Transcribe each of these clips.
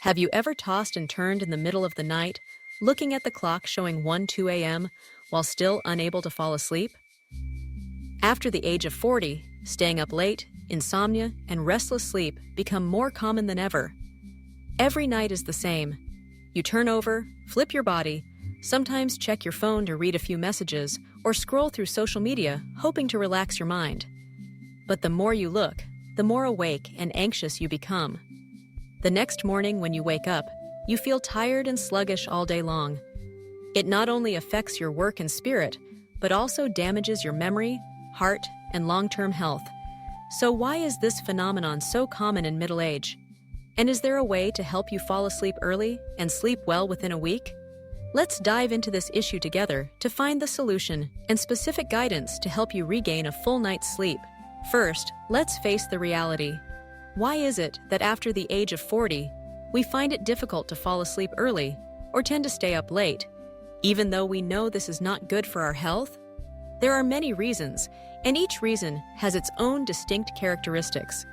Have you ever tossed and turned in the middle of the night, looking at the clock showing 1-2 a.m. while still unable to fall asleep? After the age of 40, staying up late, insomnia, and restless sleep become more common than ever. Every night is the same. You turn over, flip your body, sometimes check your phone to read a few messages, or scroll through social media, hoping to relax your mind. But the more you look, the more awake and anxious you become. The next morning when you wake up, you feel tired and sluggish all day long. It not only affects your work and spirit, but also damages your memory, heart, and long-term health. So why is this phenomenon so common in middle age? And is there a way to help you fall asleep early and sleep well within a week? Let's dive into this issue together to find the solution and specific guidance to help you regain a full night's sleep. First, let's face the reality. Why is it that after the age of 40, we find it difficult to fall asleep early or tend to stay up late, even though we know this is not good for our health? There are many reasons, and each reason has its own distinct characteristics.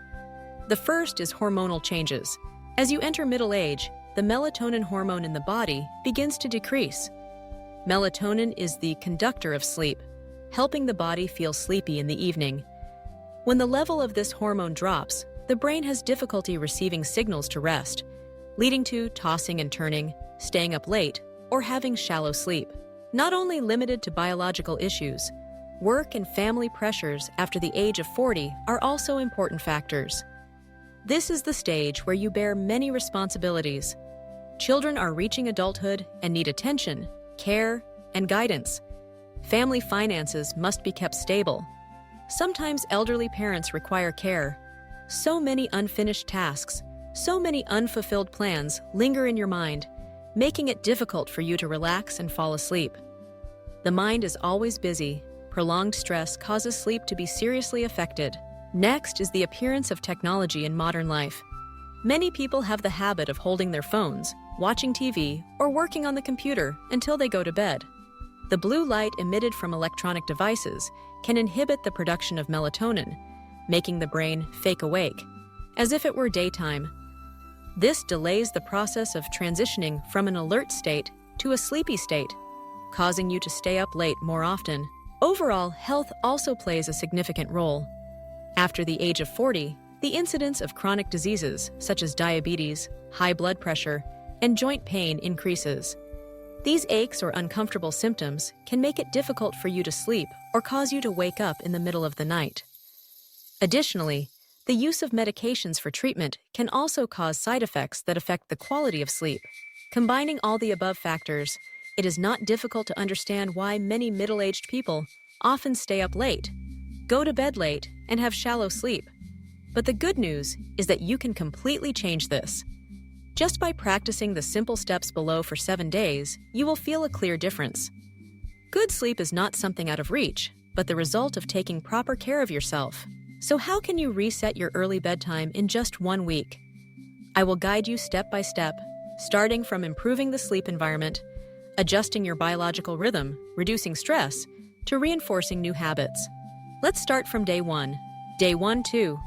The first is hormonal changes. As you enter middle age, the melatonin hormone in the body begins to decrease. Melatonin is the conductor of sleep, helping the body feel sleepy in the evening. When the level of this hormone drops, the brain has difficulty receiving signals to rest, leading to tossing and turning, staying up late, or having shallow sleep. Not only limited to biological issues, work and family pressures after the age of 40 are also important factors. This is the stage where you bear many responsibilities. Children are reaching adulthood and need attention, care, and guidance. Family finances must be kept stable. Sometimes elderly parents require care. So many unfinished tasks, so many unfulfilled plans linger in your mind, making it difficult for you to relax and fall asleep. The mind is always busy. Prolonged stress causes sleep to be seriously affected. Next is the appearance of technology in modern life. Many people have the habit of holding their phones, watching TV, or working on the computer until they go to bed. The blue light emitted from electronic devices can inhibit the production of melatonin, making the brain fake awake, as if it were daytime. This delays the process of transitioning from an alert state to a sleepy state, causing you to stay up late more often. Overall, health also plays a significant role. After the age of 40, the incidence of chronic diseases such as diabetes, high blood pressure, and joint pain increases. These aches or uncomfortable symptoms can make it difficult for you to sleep or cause you to wake up in the middle of the night. Additionally, the use of medications for treatment can also cause side effects that affect the quality of sleep. Combining all the above factors, it is not difficult to understand why many middle-aged people often stay up late, go to bed late, and have shallow sleep. But the good news is that you can completely change this. Just by practicing the simple steps below for 7 days, you will feel a clear difference. Good sleep is not something out of reach, but the result of taking proper care of yourself. So how can you reset your early bedtime in just 1 week? I will guide you step by step, starting from improving the sleep environment, adjusting your biological rhythm, reducing stress, to reinforcing new habits. Let's start from day 1. Day 1-2.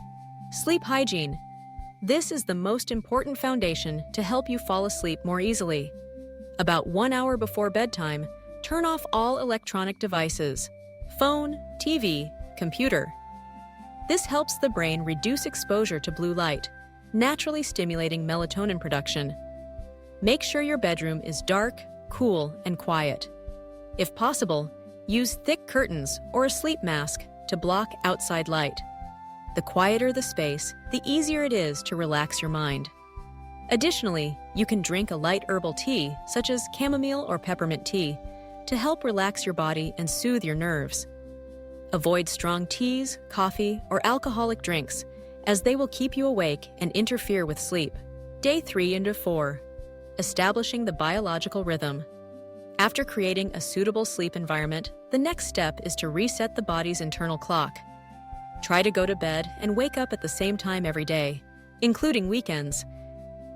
Sleep hygiene. This is the most important foundation to help you fall asleep more easily. About 1 hour before bedtime, turn off all electronic devices, phone, TV, computer. This helps the brain reduce exposure to blue light, naturally stimulating melatonin production. Make sure your bedroom is dark, cool, and quiet. If possible, use thick curtains or a sleep mask to block outside light. The quieter the space, the easier it is to relax your mind. Additionally, you can drink a light herbal tea, such as chamomile or peppermint tea, to help relax your body and soothe your nerves. Avoid strong teas, coffee, or alcoholic drinks, as they will keep you awake and interfere with sleep. Day 3-4. Establishing the biological rhythm. After creating a suitable sleep environment, the next step is to reset the body's internal clock. Try to go to bed and wake up at the same time every day, including weekends.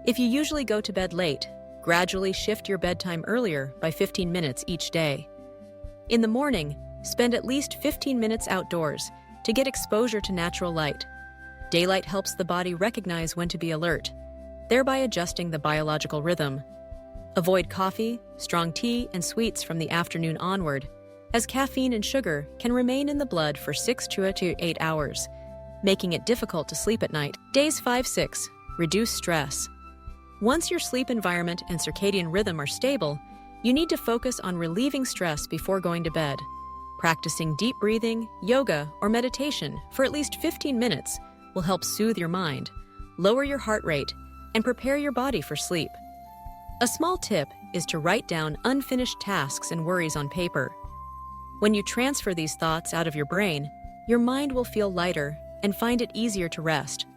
If you usually go to bed late, gradually shift your bedtime earlier by 15 minutes each day. In the morning, spend at least 15 minutes outdoors to get exposure to natural light. Daylight helps the body recognize when to be alert. thereby adjusting the biological rhythm. Avoid coffee, strong tea, and sweets from the afternoon onward, as caffeine and sugar can remain in the blood for 6 to 8 hours, making it difficult to sleep at night. Days 5-6. Reduce stress. Once your sleep environment and circadian rhythm are stable, you need to focus on relieving stress before going to bed. Practicing deep breathing, yoga, or meditation for at least 15 minutes will help soothe your mind, lower your heart rate, and prepare your body for sleep. A small tip is to write down unfinished tasks and worries on paper. When you transfer these thoughts out of your brain, your mind will feel lighter and find it easier to rest.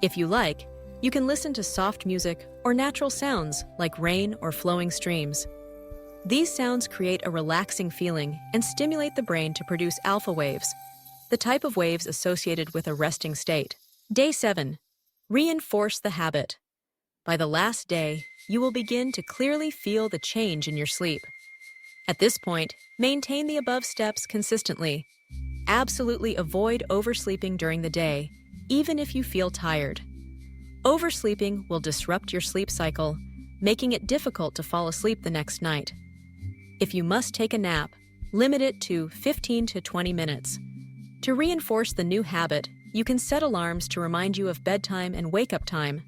If you like, you can listen to soft music or natural sounds like rain or flowing streams. These sounds create a relaxing feeling and stimulate the brain to produce alpha waves, the type of waves associated with a resting state. Day 7. Reinforce the habit. By the last day, you will begin to clearly feel the change in your sleep. At this point, maintain the above steps consistently. Absolutely avoid oversleeping during the day, even if you feel tired. Oversleeping will disrupt your sleep cycle, making it difficult to fall asleep the next night. If you must take a nap, limit it to 15 to 20 minutes. To reinforce the new habit, you can set alarms to remind you of bedtime and wake-up time.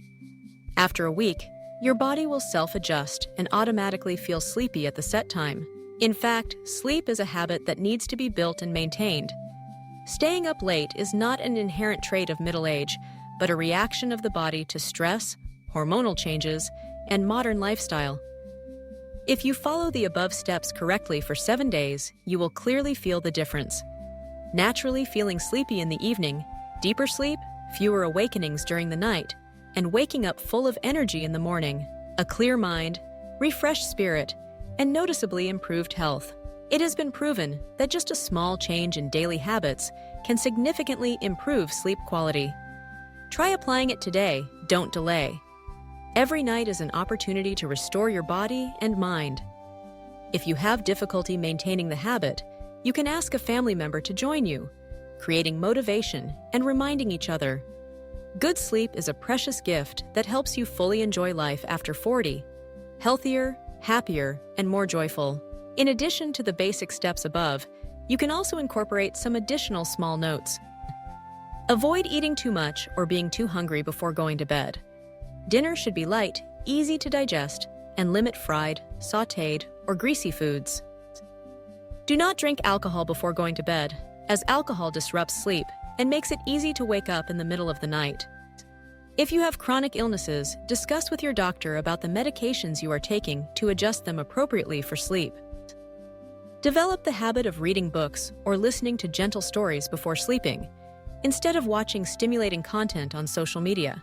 After a week, your body will self-adjust and automatically feel sleepy at the set time. In fact, sleep is a habit that needs to be built and maintained. Staying up late is not an inherent trait of middle age, but a reaction of the body to stress, hormonal changes, and modern lifestyle. If you follow the above steps correctly for 7 days, you will clearly feel the difference. Naturally feeling sleepy in the evening, deeper sleep, fewer awakenings during the night, and waking up full of energy in the morning, a clear mind, refreshed spirit, and noticeably improved health. It has been proven that just a small change in daily habits can significantly improve sleep quality. Try applying it today, don't delay. Every night is an opportunity to restore your body and mind. If you have difficulty maintaining the habit, you can ask a family member to join you, creating motivation and reminding each other. Good sleep is a precious gift that helps you fully enjoy life after 40, healthier, happier, and more joyful. In addition to the basic steps above, you can also incorporate some additional small notes. Avoid eating too much or being too hungry before going to bed. Dinner should be light, easy to digest, and limit fried, sautéed, or greasy foods. Do not drink alcohol before going to bed, as alcohol disrupts sleep and makes it easy to wake up in the middle of the night. If you have chronic illnesses, discuss with your doctor about the medications you are taking to adjust them appropriately for sleep. Develop the habit of reading books or listening to gentle stories before sleeping, instead of watching stimulating content on social media.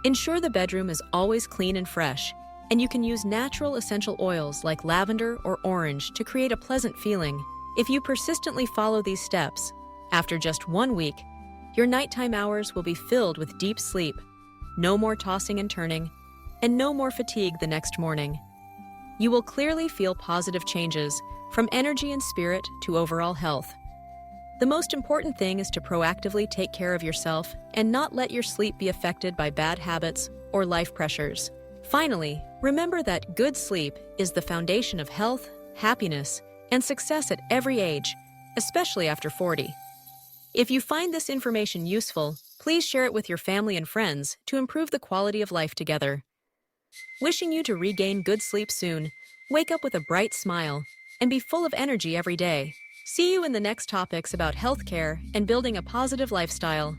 Ensure the bedroom is always clean and fresh, and you can use natural essential oils like lavender or orange to create a pleasant feeling. If you persistently follow these steps, after just 1 week, your nighttime hours will be filled with deep sleep, no more tossing and turning, and no more fatigue the next morning. You will clearly feel positive changes, from energy and spirit to overall health. The most important thing is to proactively take care of yourself and not let your sleep be affected by bad habits or life pressures. Finally, remember that good sleep is the foundation of health, happiness, and success at every age, especially after 40. If you find this information useful, please share it with your family and friends to improve the quality of life together. Wishing you to regain good sleep soon, wake up with a bright smile, and be full of energy every day. See you in the next topics about healthcare and building a positive lifestyle.